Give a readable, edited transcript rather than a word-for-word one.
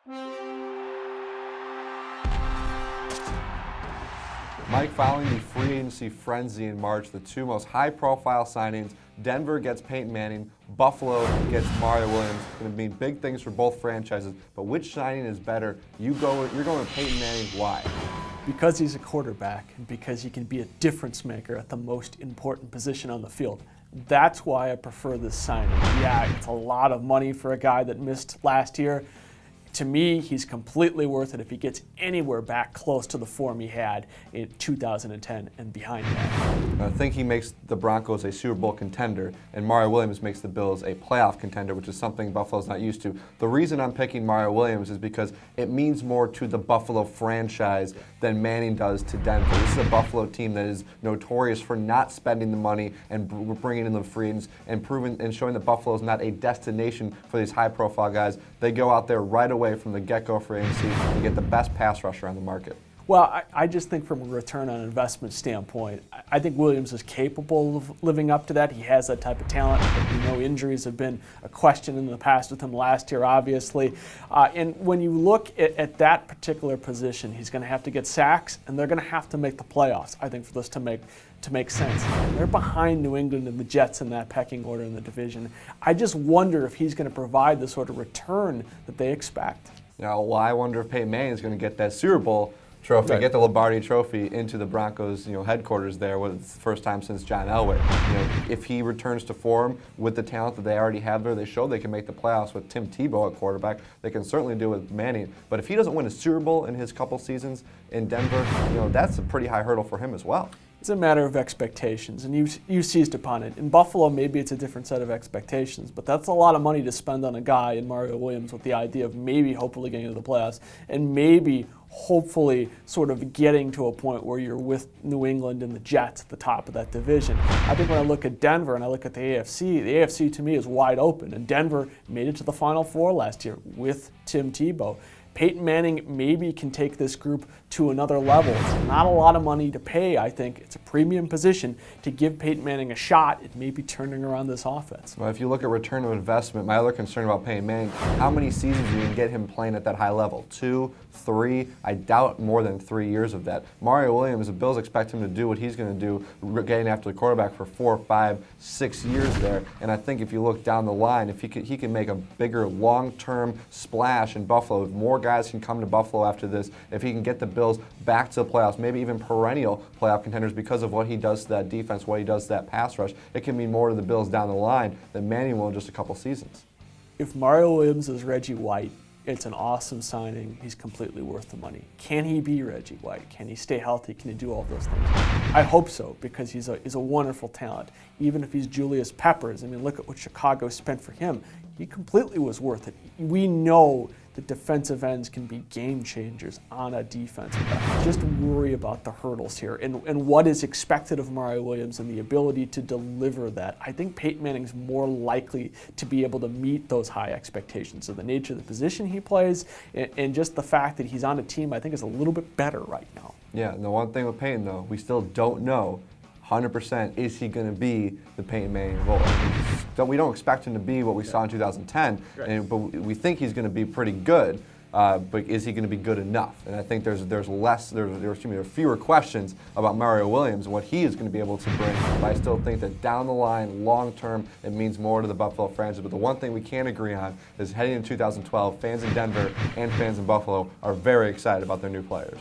Mike, following the free agency frenzy in March, the two most high-profile signings, Denver gets Peyton Manning, Buffalo gets Mario Williams. It's going to mean big things for both franchises, but which signing is better? You're going with Peyton Manning. Why? Because he's a quarterback and because he can be a difference maker at the most important position on the field. That's why I prefer this signing. Yeah, it's a lot of money for a guy that missed last year. To me, he's completely worth it if he gets anywhere back close to the form he had in 2010 and behind that. I think he makes the Broncos a Super Bowl contender, and Mario Williams makes the Bills a playoff contender, which is something Buffalo's not used to. The reason I'm picking Mario Williams is because it means more to the Buffalo franchise than Manning does to Denver. This is a Buffalo team that is notorious for not spending the money and bringing in the free agents and showing that Buffalo is not a destination for these high-profile guys. They go out there right away from the get-go for agency and get the best pass rusher on the market. Well, I just think from a return on investment standpoint, I think Williams is capable of living up to that. He has that type of talent. We know injuries have been a question in the past with him last year, obviously. And when you look at that particular position, he's going to have to get sacks, and they're going to have to make the playoffs, I think, for this to make sense. They're behind New England and the Jets in that pecking order in the division. I just wonder if he's going to provide the sort of return that they expect. Now, well, I wonder if Peyton Manning is going to get that Super Bowl trophy, get the Lombardi Trophy into the Broncos, headquarters there. It's the first time since John Elway. If he returns to form with the talent that they already have there, they show they can make the playoffs with Tim Tebow at quarterback. They can certainly do it with Manning. But if he doesn't win a Super Bowl in his couple seasons in Denver, that's a pretty high hurdle for him as well. It's a matter of expectations, and you seized upon it. In Buffalo, maybe it's a different set of expectations, but that's a lot of money to spend on a guy in Mario Williams with the idea of maybe hopefully getting to the playoffs and maybe hopefully sort of getting to a point where you're with New England and the Jets at the top of that division. I think when I look at Denver and I look at the AFC to me is wide open, and Denver made it to the Final Four last year with Tim Tebow. Peyton Manning maybe can take this group to another level. It's not a lot of money to pay, I think. It's a premium position to give Peyton Manning a shot at maybe turning around this offense. Well, if you look at return on investment, my other concern about Peyton Manning, how many seasons you can get him playing at that high level? 2, 3? I doubt more than 3 years of that. Mario Williams, the Bills expect him to do what he's going to do, getting after the quarterback for 4, 5, 6 years there. And I think if you look down the line, if he can make a bigger long-term splash in Buffalo, if more guys can come to Buffalo after this, if he can get the Bills back to the playoffs, maybe even perennial playoff contenders because of what he does to that defense, what he does to that pass rush, it can mean more to the Bills down the line than Manning will in just a couple seasons. If Mario Williams is Reggie White, it's an awesome signing. He's completely worth the money. Can he be Reggie White? Can he stay healthy? Can he do all those things? I hope so, because he's a wonderful talent. Even if he's Julius Peppers, I mean, look at what Chicago spent for him. He completely was worth it. We know that defensive ends can be game changers on a defense. Just worry about the hurdles here and what is expected of Mario Williams and the ability to deliver that. I think Peyton Manning's more likely to be able to meet those high expectations. So the nature of the position he plays and just the fact that he's on a team I think is a little bit better right now. Yeah, and the one thing with Peyton though, we still don't know 100% is he going to be the Peyton Manning of old. We don't expect him to be what we saw in 2010, but we think he's going to be pretty good. But is he going to be good enough? And I think there's fewer questions about Mario Williams and what he is going to be able to bring. But I still think that down the line, long term, it means more to the Buffalo franchise. But the one thing we can agree on is heading into 2012, fans in Denver and fans in Buffalo are very excited about their new players.